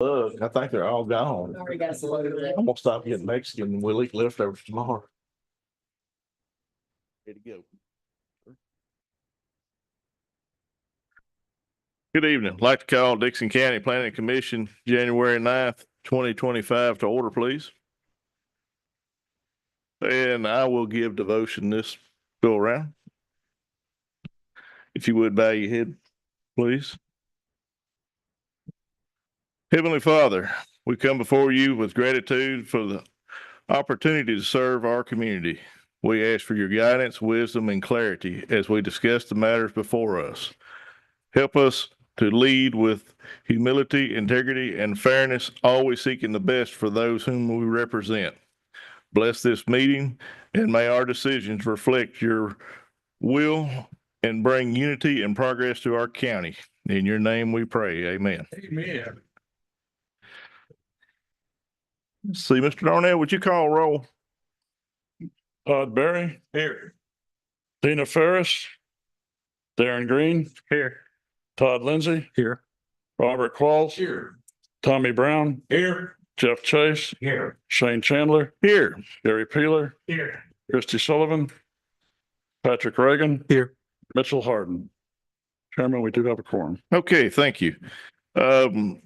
Look, I think they're all gone. Already got some over there. I'm gonna stop getting Mexican and we'll eat leftovers tomorrow. Ready to go. Good evening. I'd like to call Dickson County Planning Commission, January 9th, 2025 to order, please. And I will give devotion this go around. If you would bow your head, please. Heavenly Father, we come before you with gratitude for the opportunity to serve our community. We ask for your guidance, wisdom, and clarity as we discuss the matters before us. Help us to lead with humility, integrity, and fairness, always seeking the best for those whom we represent. Bless this meeting, and may our decisions reflect your will and bring unity and progress to our county. In your name we pray. Amen. Amen. See, Mr. Darnell, would you call roll? Todd Berry. Here. Dina Ferris. Darren Green. Here. Todd Lindsay. Here. Robert Qualls. Here. Tommy Brown. Here. Jeff Chase. Here. Shane Chandler. Here. Gary Peeler. Here. Christy Sullivan. Patrick Reagan. Here. Mitchell Harden. Chairman, we do have a quorum. Okay, thank you. Do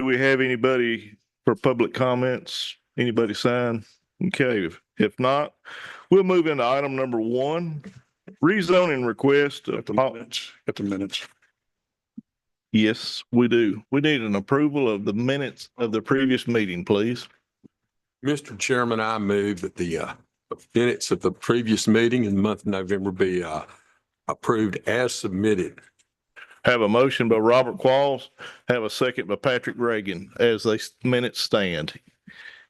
we have anybody for public comments? Anybody sign? Okay, if not, we'll move into item number 1, rezoning request. At the minutes. Yes, we do. We need an approval of the minutes of the previous meeting, please. Mr. Chairman, I move that the minutes of the previous meeting in the month of November be approved as submitted. Have a motion by Robert Qualls, have a second by Patrick Reagan as they minutes stand.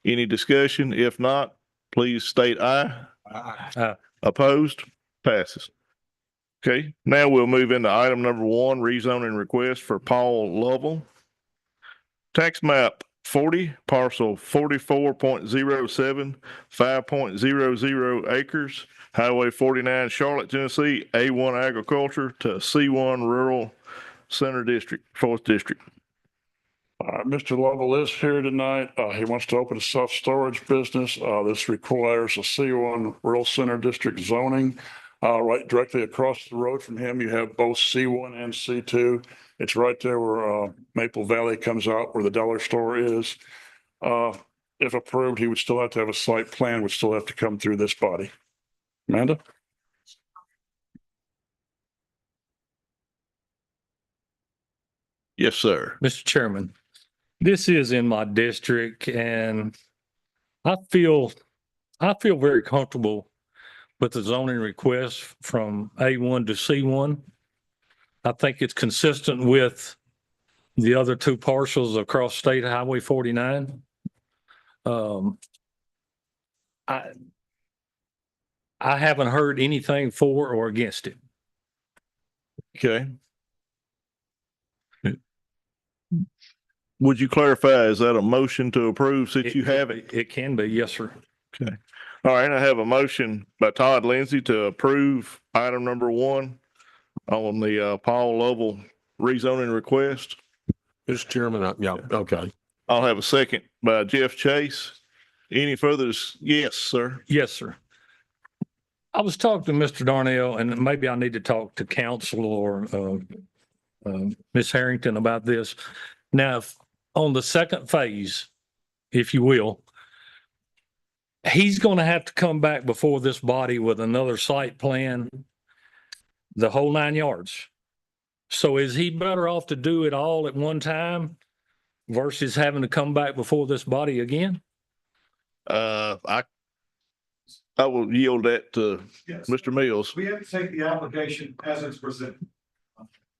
Any discussion? If not, please state aye. Aye. Opposed? Passes. Okay, now we'll move into item number 1, rezoning request for Paul Lovell. Tax map 40, parcel 44.07, 5.00 acres, Highway 49, Charlotte, Tennessee, A1 agriculture to C1 rural center district, 4th district. Mr. Lovell is here tonight. He wants to open a self-storage business. This requires a C1 rural center district zoning. Right directly across the road from him, you have both C1 and C2. It's right there where Maple Valley comes out, where the dollar store is. If approved, he would still have to have a site plan, would still have to come through this body. Amanda? Yes, sir. Mr. Chairman, this is in my district and I feel very comfortable with the zoning request from A1 to C1. I think it's consistent with the other 2 parcels across State Highway 49. I haven't heard anything for or against it. Okay. Would you clarify, is that a motion to approve since you have it? It can be, yes, sir. Okay. All right, I have a motion by Todd Lindsay to approve item number 1 on the Paul Lovell rezoning request. Mr. Chairman, yeah, okay. I'll have a second by Jeff Chase. Any further? Yes, sir. Yes, sir. I was talking to Mr. Darnell, and maybe I need to talk to council or Ms. Harrington about this. Now, on the second phase, if you will, he's going to have to come back before this body with another site plan, the whole 9 yards. So is he better off to do it all at one time versus having to come back before this body again? I will yield that to Yes. Mr. Mills. We have to take the application as it's presented.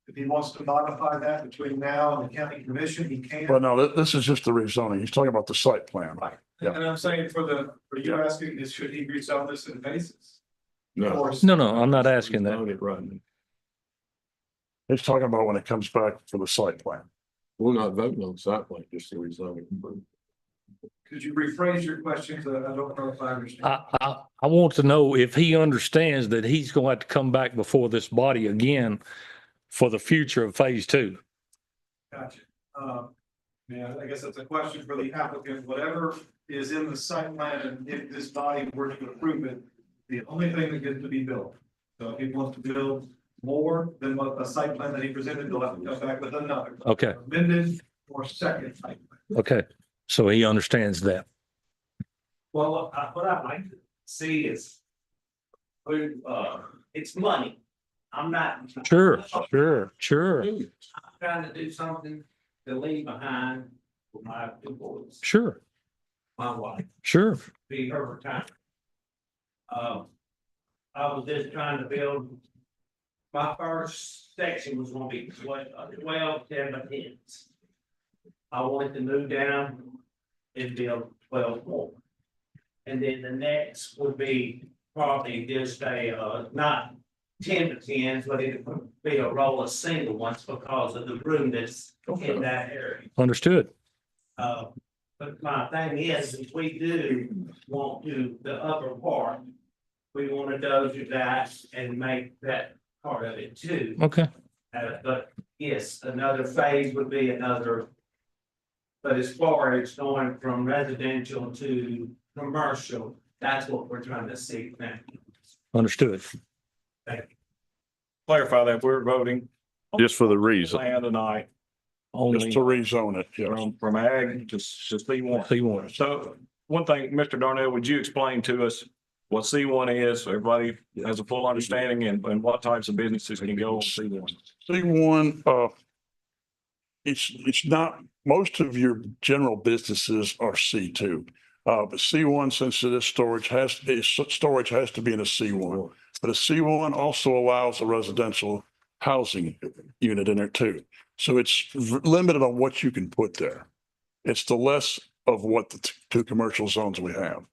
If he wants to modify that between now and the county commission, he can. Well, no, this is just the rezoning. He's talking about the site plan. Right. Yeah. And I'm saying for you asking is, should he rezone this in phases? No. No, I'm not asking that. Right. He's talking about when it comes back for the site plan. We're not voting on site plan, just the rezoning. Could you rephrase your question? 'Cause I don't know if I understand. I want to know if he understands that he's going to have to come back before this body again for the future of phase 2. Gotcha. Yeah, I guess that's a question for the applicant, whatever is in the site plan, and if this body were to approve it, the only thing that gets to be built. So if he wants to build more than what the site plan that he presented, he'll have to come back with another. Okay. Amended or second site plan. Okay, so he understands that. Well, what I'd like to see is, it's money. I'm not. Sure. I'm Sure. trying to do something to leave behind for my two boys, Sure. my wife, Sure. be her retirement. I was just trying to build, my first section was gonna be 12 10s. I wanted to move down and build 12 more. And then the next would be probably just a, not 10s, but it would be a row of single ones because of the room that's in that area. Understood. But my thing is, if we do want to, the upper part, we want to dozer that and make that part of it too. Okay. But yes, another phase would be another. But as far as going from residential to commercial, that's what we're trying to see now. Understood. Clarify that we're voting Just for the reason. plan tonight Just to Only rezone it, yes. from ag to C1. C1. So one thing, Mr. Darnell, would you explain to us what C1 is? So everybody has a full understanding and what types of businesses can go on C1. C1, it's not, most of your general businesses are C2. But C1, since it is storage, storage has to be in a C1. But a C1 also allows a residential housing unit in there too. So it's limited on what you can put there. It's the less of what the two commercial zones we have.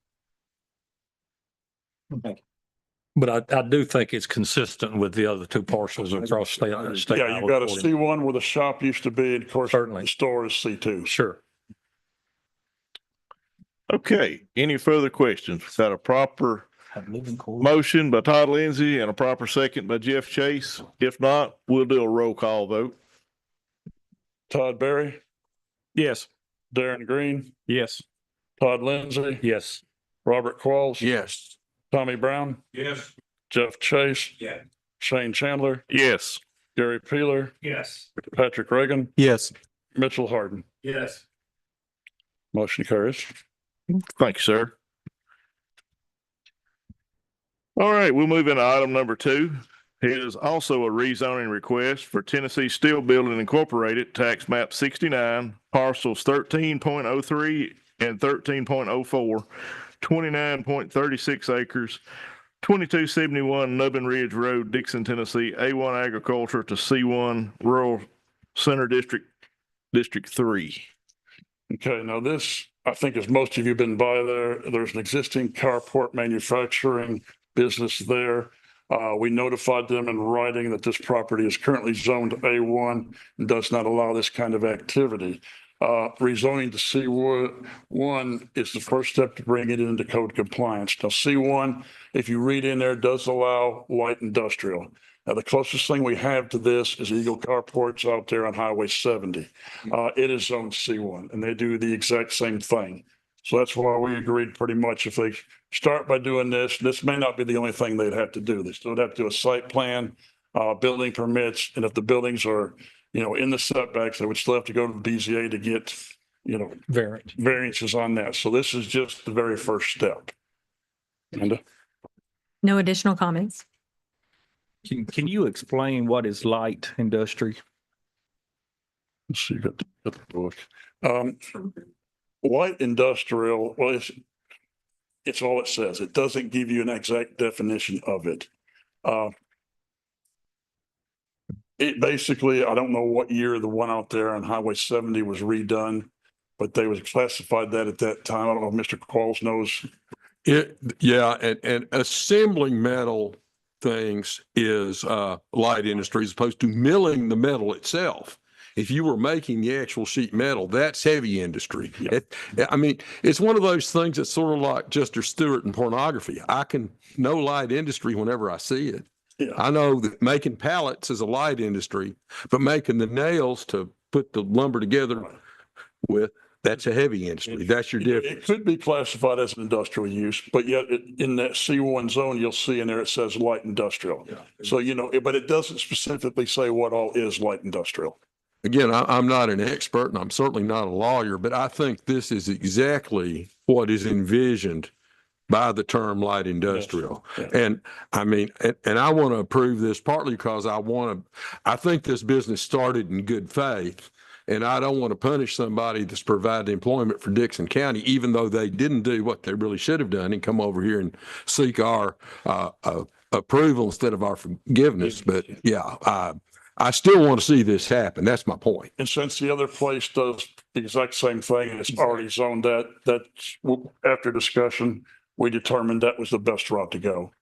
But I do think it's consistent with the other two parcels across state. Yeah, you've got a C1 where the shop used to be, and of course, Certainly. the store is C2. Sure. Okay, any further questions? We've got a proper motion by Todd Lindsay and a proper second by Jeff Chase. If not, we'll do a roll call vote. Todd Berry, Yes. Darren Green, Yes. Todd Lindsay, Yes. Robert Qualls. Yes. Tommy Brown, Yes. Jeff Chase, Yeah. Shane Chandler, Yes. Gary Peeler, Yes. Patrick Reagan, Yes. Mitchell Harden. Yes. Motion carries. Thank you, sir. All right, we'll move into item number 2. It is also a rezoning request for Tennessee Steel Building Incorporated, tax map 69, parcels 13.03 and 13.04, 29.36 acres, 2271 Nubbin Ridge Road, Dickson, Tennessee, A1 agriculture to C1 rural center district, District 3. Okay, now this, I think as most of you have been by there, there's an existing carport manufacturing business there. We notified them in writing that this property is currently zoned A1 and does not allow this kind of activity. Rezoning to C1 is the first step to bring it into code compliance. Now, C1, if you read in there, does allow light industrial. Now, the closest thing we have to this is Eagle Carports out there on Highway 70. It is zoned C1 and they do the exact same thing. So that's why we agreed pretty much if they start by doing this, this may not be the only thing they'd have to do. They still have to do a site plan, building permits, and if the buildings are, in the setbacks, they would still have to go to the BZA to get, variances on that. So this is just the very first step. Linda? No additional comments. Can you explain what is light industry? Let's see, got the book. Light industrial, well, it's all it says. It doesn't give you an exact definition of it. It basically, I don't know what year the one out there on Highway 70 was redone, but they was classified that at that time. I don't know if Mr. Qualls knows. And assembling metal things is light industry as opposed to milling the metal itself. If you were making the actual sheet metal, that's heavy industry. Yeah. It's one of those things that's sort of like Chester Stewart and pornography. I can know light industry whenever I see it. Yeah. I know that making pallets is a light industry, but making the nails to put the lumber together, with, that's a heavy industry. That's your It difference. could be classified as an industrial use, but yet in that C1 zone, you'll see in there, it says light industrial. So, but it doesn't specifically say what all is light industrial. Again, I'm not an expert and I'm certainly not a lawyer, but I think this is exactly what is envisioned by the term light industrial. Yes. And I mean, and I want to approve this partly because I think this business started in good faith. And I don't want to punish somebody that's provided employment for Dickson County, even though they didn't do what they really should have done and come over here and seek our approval instead of our forgiveness. But yeah, I still want to see this happen. That's my point. And since the other place does the exact same thing and it's already zoned that's after discussion, we determined that was the best route to go.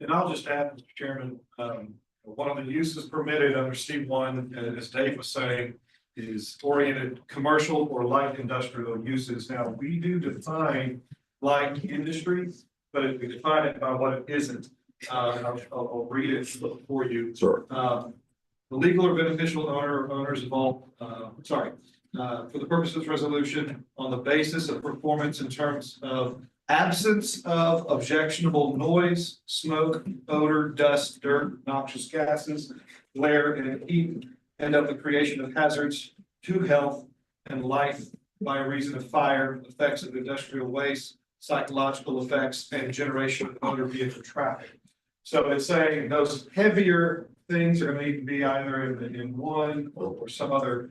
And I'll just add, Mr. Chairman, one of the uses permitted under C1, as Dave was saying, is oriented commercial or light industrial uses. Now, we do define light industry, but if we define it by what it isn't, I'll read it for you. Sure. The legal or beneficial owner or owners involved, for the purpose of this resolution, on the basis of performance in terms of absence of objectionable noise, smoke, odor, dust, dirt, noxious gases, glare, and heat, and of the creation of hazards to health and life by reason of fire, effects of industrial waste, psychological effects, and generation of motor vehicle traffic. So it's saying those heavier things are going to need to be either in one or some other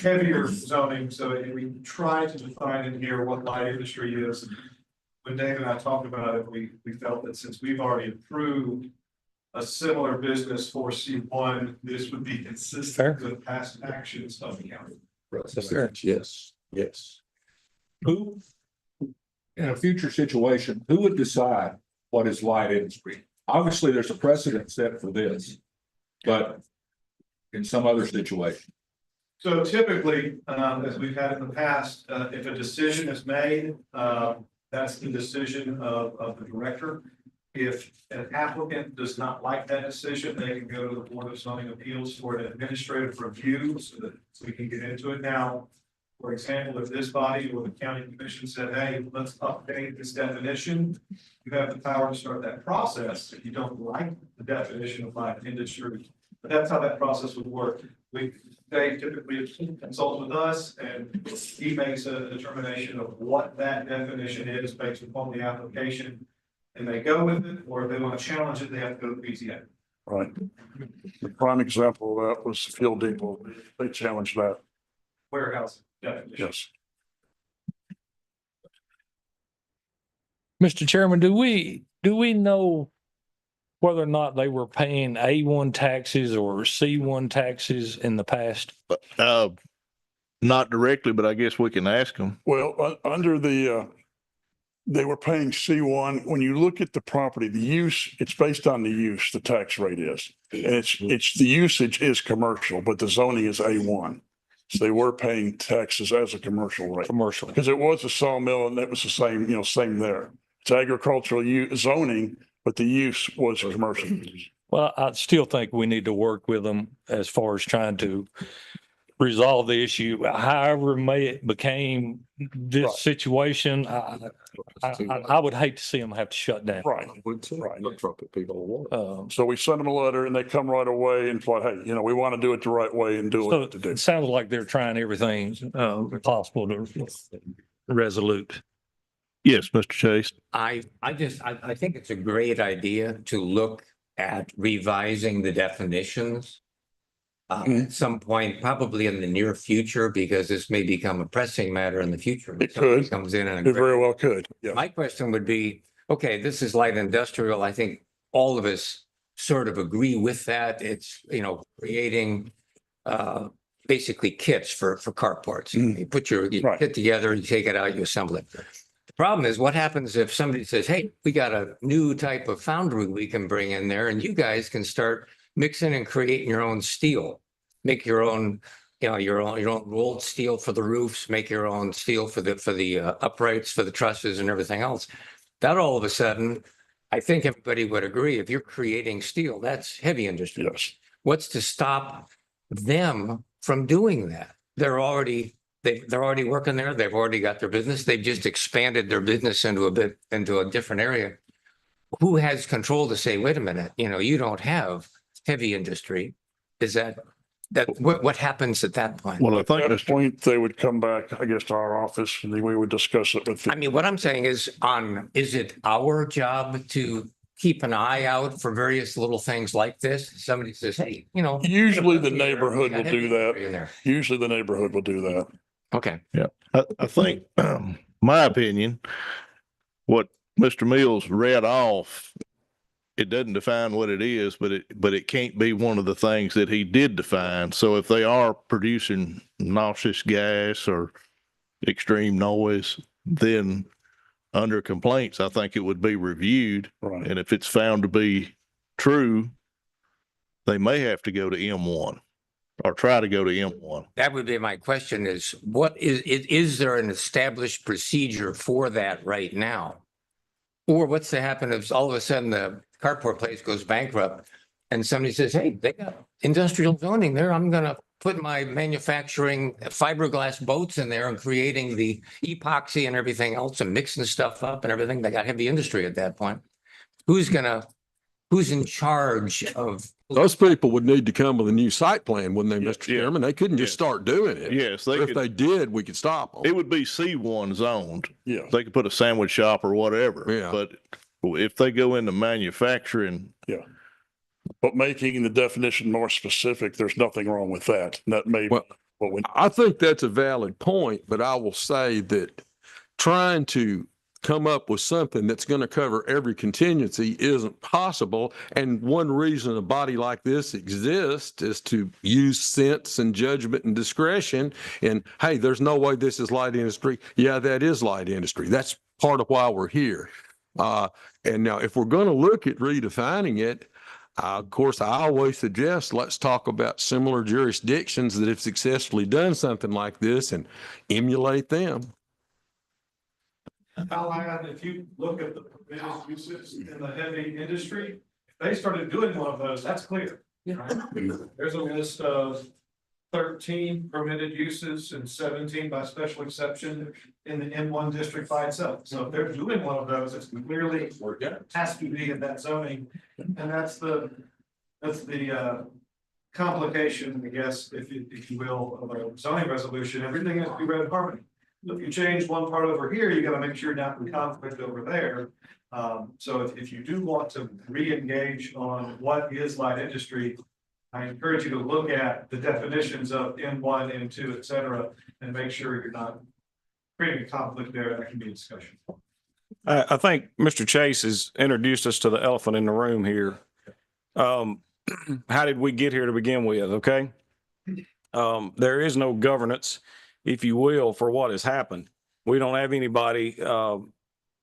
heavier zoning. So we try to define in here what light industry is. When Dave and I talked about it, we felt that since we've already approved a similar business for C1, this would be consistent with past actions of the county. Yes, yes. Who, in a future situation, who would decide what is light industry? Obviously, there's a precedent set for this, but in some other situation. So typically, as we've had in the past, if a decision is made, that's the decision of the director. If an applicant does not like that decision, they can go to the Board of Zoning Appeals for an administrative review so that we can get into it. Now, for example, if this body or the county commission said, hey, let's update this definition, you have the power to start that process if you don't like the definition of light industry. But that's how that process would work. They typically consult with us and he makes a determination of what that definition is based upon the application. And they go with it, or if they want to challenge it, they have to go to the PTA. Right. The prime example of that was the Fuel Depot. They challenged that. Warehouse definition. Yes. Mr. Chairman, do we know whether or not they were paying A1 taxes or C1 taxes in the past? Not directly, but I guess we can ask them. Well, under the, they were paying C1. When you look at the property, the use, it's based on the use, the tax rate is. And it's the usage is commercial, but the zoning is A1. So they were paying taxes as a commercial rate. Commercial. Because it was a sawmill and that was the same, same there. It's agricultural zoning, but the use was commercial. Well, I still think we need to work with them as far as trying to resolve the issue. However, it became this situation, I would hate to see them have to shut down. Right. Right. Don't trumpet people award. So we sent them a letter and they come right away and thought, hey, we want to do it the right way and do So what to do. it sounds like they're trying everything possible to resolute. Yes, Mr. Chase. I think it's a great idea to look at revising the definitions at some point, probably in the near future, because this may become a pressing matter in the future. It could. Comes in and It very well could. Yeah. my question would be, okay, this is light industrial. I think all of us sort of agree with that. It's, creating basically kits for carports. You put your Right. kit together, you take it out, you assemble it. The problem is what happens if somebody says, hey, we got a new type of foundry we can bring in there and you guys can start mixing and creating your own steel, make your own, your own rolled steel for the roofs, make your own steel for the uprights, for the trusses and everything else. That all of a sudden, I think everybody would agree, if you're creating steel, that's heavy industry. Yes. What's to stop them from doing that? they're already working there. They've already got their business. They've just expanded their business into a different area. Who has control to say, wait a minute, you don't have heavy industry? Is that what happens at that point? Well, I think At that Mr. point, they would come back, I guess, to our office and then we would discuss it with. I mean, what I'm saying is is it our job to keep an eye out for various little things like this? Somebody says, hey, Usually the neighborhood will do that. Usually the neighborhood will do that. Okay. I think, my opinion, what Mr. Mills read off, it doesn't define what it is, but it can't be one of the things that he did define. So if they are producing noxious gas or extreme noise, then under complaints, I think it would be reviewed. Right. And if it's found to be true, they may have to go to M1 or try to go to M1. That would be my question is is there an established procedure for that right now? Or what's to happen if all of a sudden the carport place goes bankrupt and somebody says, hey, they got industrial zoning there. I'm going to put my manufacturing fiberglass boats in there and creating the epoxy and everything else and mixing stuff up and everything. They got heavy industry at that point. Who's in charge of? Those people would need to come with a new site plan, wouldn't they, Mr. Yeah. Chairman? They couldn't just Yes. start doing it. Yes, they If could. they did, we could stop them. It would be C1 zoned. Yeah. They could put a sandwich shop or whatever. Yeah. But if they go into manufacturing, But making the definition more specific, there's nothing wrong with that. And that may be Well, what we. I think that's a valid point, but I will say that trying to come up with something that's going to cover every contingency isn't possible. And one reason a body like this exists is to use sense and judgment and discretion. And hey, there's no way this is light industry. Yeah, that is light industry. That's part of why we're here. And now if we're going to look at redefining it, of course, I always suggest let's talk about similar jurisdictions that have successfully done something like this and emulate them. I'll add, if you look at the permitted uses in the heavy industry, if they started doing one of those, that's clear. Right? There's a list of 13 permitted uses and 17 by special exception in the M1 district by itself. So if they're doing one of those, it's clearly has to be in that zoning. And that's the complication, I guess, if you will, of a zoning resolution. Everything has to be read in harmony. If you change one part over here, you got to make sure you're not in conflict over there. So if you do want to re-engage on what is light industry, I encourage you to look at the definitions of M1, M2, et cetera, and make sure you're not creating a conflict there. That can be a discussion. I think Mr. Chase has introduced us to the elephant in the room here. How did we get here to begin with? Okay. There is no governance, if you will, for what has happened. We don't have anybody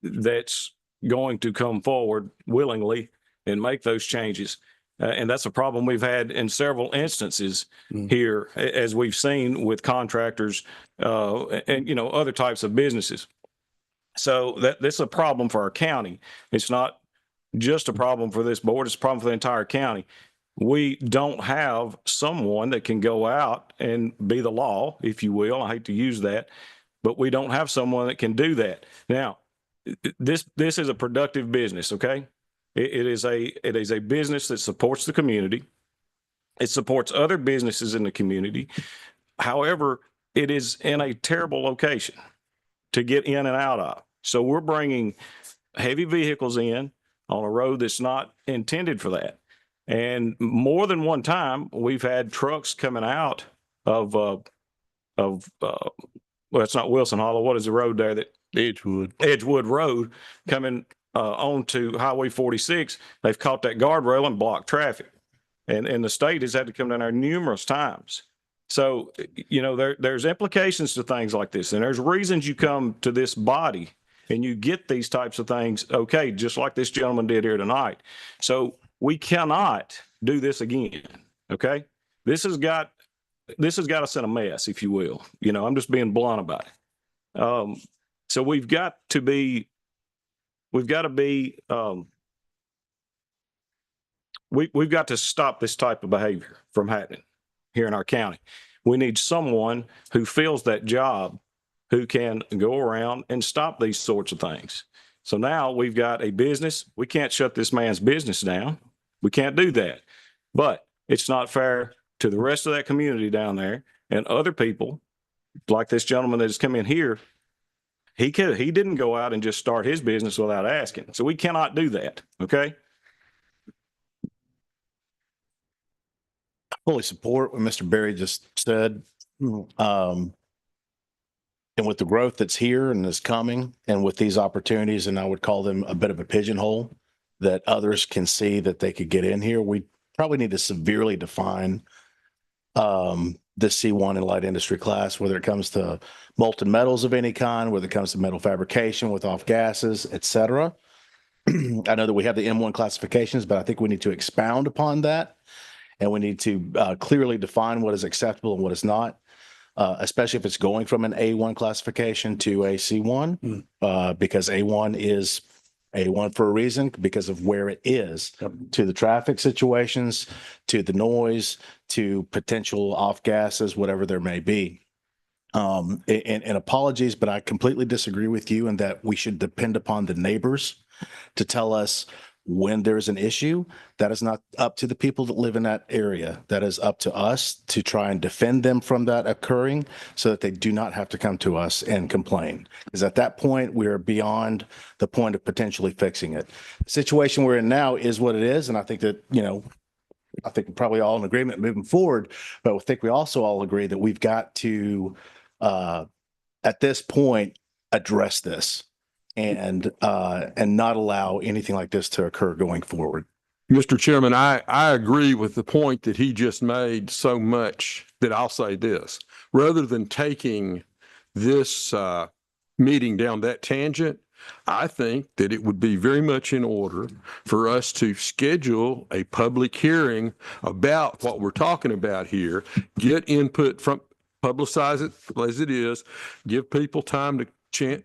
that's going to come forward willingly and make those changes. And that's a problem we've had in several instances here, as we've seen with contractors and, other types of businesses. So that's a problem for our county. It's not just a problem for this board. It's a problem for the entire county. We don't have someone that can go out and be the law, if you will. I hate to use that, but we don't have someone that can do that. Now, this is a productive business, okay? It is a business that supports the community. It supports other businesses in the community. However, it is in a terrible location to get in and out of. So we're bringing heavy vehicles in on a road that's not intended for that. And more than one time, we've had trucks coming out of well, it's not Wilson Hollow. What is the road there that Edgewood Road coming onto Highway 46. They've caught that guardrail and blocked traffic. And the state has had to come down there numerous times. So, there's implications to things like this. And there's reasons you come to this body and you get these types of things, okay, just like this gentleman did here tonight. So we cannot do this again, okay? This has got us in a mess, if you will. I'm just being blunt about it. So we've got to be we've got to stop this type of behavior from happening here in our county. We need someone who fills that job, who can go around and stop these sorts of things. So now we've got a business. We can't shut this man's business down. We can't do that. But it's not fair to the rest of that community down there and other people, like this gentleman that has come in here. He didn't go out and just start his business without asking. So we cannot do that. Okay. Fully support what Mr. Berry just said. And with the growth that's here and is coming, and with these opportunities, and I would call them a bit of a pigeonhole that others can see that they could get in here, we probably need to severely define the C1 and light industry class, whether it comes to molten metals of any kind, whether it comes to metal fabrication with off gases, et cetera. I know that we have the M1 classifications, but I think we need to expound upon that. And we need to clearly define what is acceptable and what is not, especially if it's going from an A1 classification to a C1, because A1 is A1 for a reason, because of where it is to the traffic situations, to the noise, to potential off gases, whatever there may be. And apologies, but I completely disagree with you in that we should depend upon the neighbors to tell us when there's an issue. That is not up to the people that live in that area. That is up to us to try and defend them from that occurring so that they do not have to come to us and complain. Because at that point, we're beyond the point of potentially fixing it. The situation we're in now is what it is. And I think that, I think we're probably all in agreement moving forward, but I think we also all agree that we've got to, at this point, address this and not allow anything like this to occur going forward. Mr. Chairman, I agree with the point that he just made so much that I'll say this. Rather than taking this meeting down that tangent, I think that it would be very much in order for us to schedule a public hearing about what we're talking about here, get input from, publicize it as it is, give people time to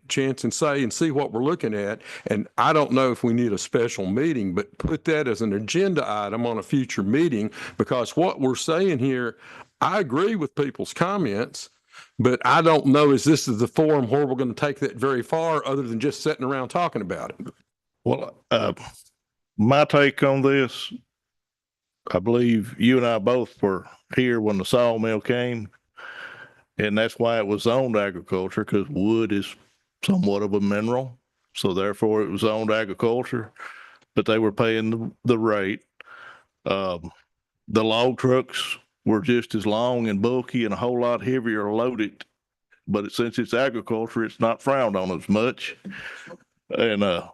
chance and say and see what we're looking at. And I don't know if we need a special meeting, but put that as an agenda item on a future meeting, because what we're saying here, I agree with people's comments, but I don't know is this is the forum where we're going to take that very far other than just sitting around talking about it. Well, my take on this, I believe you and I both were here when the sawmill came. And that's why it was zoned agriculture, because wood is somewhat of a mineral. So therefore it was zoned agriculture, but they were paying the rate. The log trucks were just as long and bulky and a whole lot heavier loaded. But since it's agriculture, it's not frowned on as much. And I'm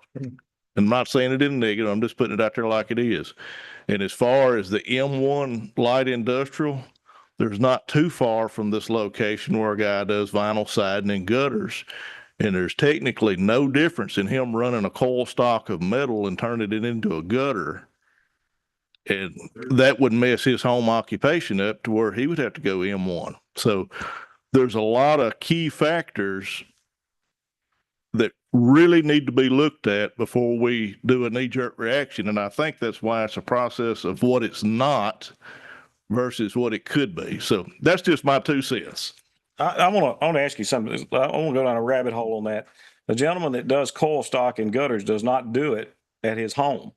not saying it in negative, I'm just putting it out there like it is. And as far as the M1 light industrial, there's not too far from this location where a guy does vinyl siding and gutters. And there's technically no difference in him running a coil stock of metal and turning it into a gutter. And that would mess his home occupation up to where he would have to go M1. So there's a lot of key factors that really need to be looked at before we do a knee-jerk reaction. And I think that's why it's a process of what it's not versus what it could be. So that's just my 2 cents. I want to ask you something. I want to go down a rabbit hole on that. The gentleman that does coil stock and gutters does not do it at his home.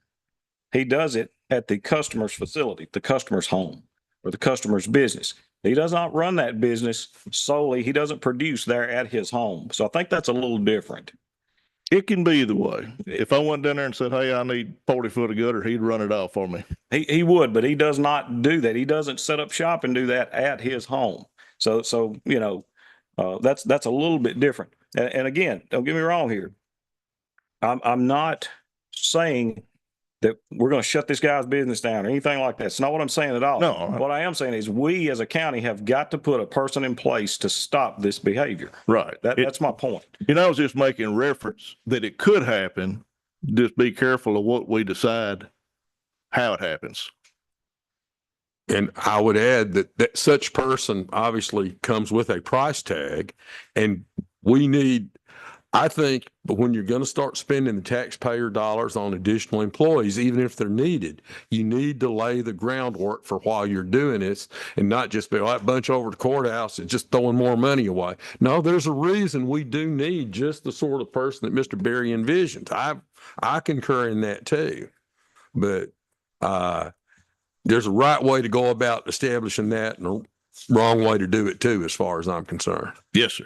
He does it at the customer's facility, the customer's home, or the customer's business. He does not run that business solely. He doesn't produce there at his home. So I think that's a little different. It can be either way. If I went down there and said, hey, I need 40 foot of gutter, he'd run it off for me. He would, but he does not do that. He doesn't set up shop and do that at his home. So that's a little bit different. And again, don't get me wrong here. I'm not saying that we're going to shut this guy's business down or anything like that. It's not what I'm saying at all. No. What I am saying is we as a county have got to put a person in place to stop this behavior. Right. That's my point. I was just making reference that it could happen. Just be careful of what we decide, how it happens. And I would add that such person obviously comes with a price tag, and we need I think, but when you're going to start spending the taxpayer dollars on additional employees, even if they're needed, you need to lay the groundwork for while you're doing this and not just be, well, that bunch over the courthouse and just throwing more money away. No, there's a reason we do need just the sort of person that Mr. Berry envisions. I concur in that too. But there's a right way to go about establishing that and a wrong way to do it too, as far as I'm concerned. Yes, sir.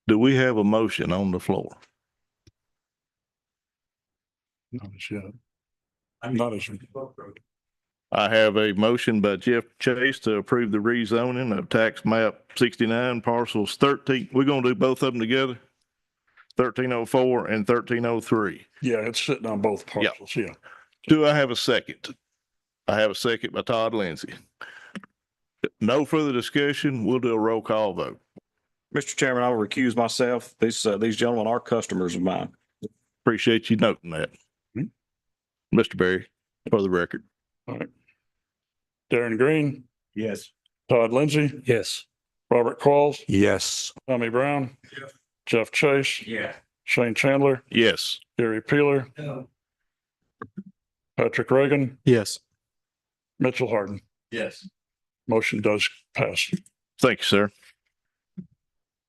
Do we have a motion on the floor? Not as yet. Not as. I have a motion by Jeff Chase to approve the rezoning of tax map 69 parcels 13. We're going to do both of them together. 1304 and 1303. Yeah, it's sitting on both parcels. Yeah. Do I have a second? I have a second by Todd Lindsay. No further discussion. We'll do a roll call vote. Mr. Chairman, I will recuse myself. These gentlemen are customers of mine. Appreciate you noting that. Mr. Berry, for the record. All right. Darren Green, Yes. Todd Lindsay, Yes. Robert Qualls, Yes. Tommy Brown, Jeff Chase, Yeah. Shane Chandler, Yes. Gary Peeler, Patrick Reagan, Yes. Mitchell Harden. Yes. Motion does pass. Thank you, sir.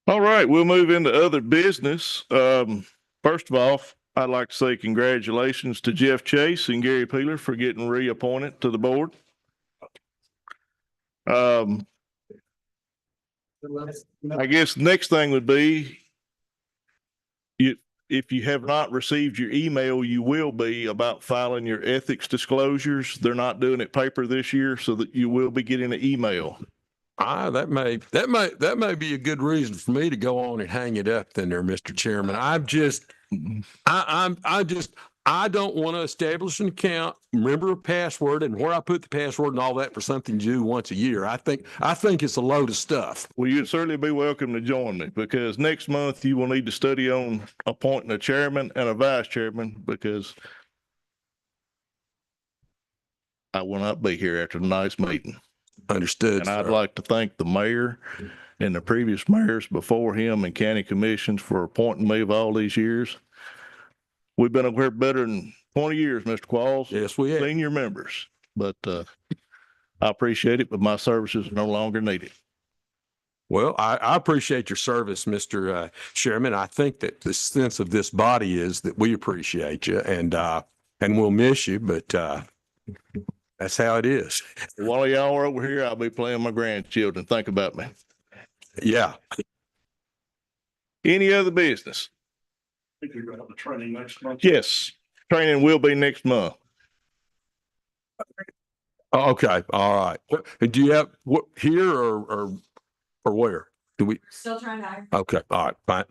All right, we'll move into other business. First of all, I'd like to say congratulations to Jeff Chase and Gary Peeler for getting reappointed to the board. I guess next thing would be if you have not received your email, you will be about filing your ethics disclosures. They're not doing it paper this year, so that you will be getting an email. That may be a good reason for me to go on and hang it up then there, Mr. Chairman. I don't want to establish an account, remember a password and where I put the password and all that for something to do once a year. I think it's a load of stuff. Well, you'd certainly be welcome to join me, because next month you will need to study on appointing a chairman and a vice chairman, because I will not be here after tonight's meeting. Understood. And I'd sir. like to thank the mayor and the previous mayors before him and county commissions for appointing me of all these years. We've been up here better than 20 years, Mr. Qualls. Yes, we have. Senior members, but I appreciate it, but my services are no longer needed. Well, I appreciate your service, Mr. Chairman. I think that the sense of this body is that we appreciate you and we'll miss you, but that's how it is. While y'all are over here, I'll be playing my grandchildren. Think about me. Yeah. Any other business? I think you're going to have the training next month. Yes, training will be next month. Okay. All right. Do you have what here or where? Do we? Still trying to. Okay. All right. Fine.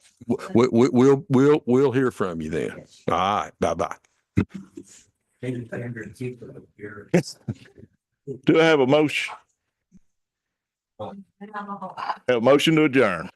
We'll hear from you then. All right. Bye-bye. Do I have a motion? Have a motion to adjourn.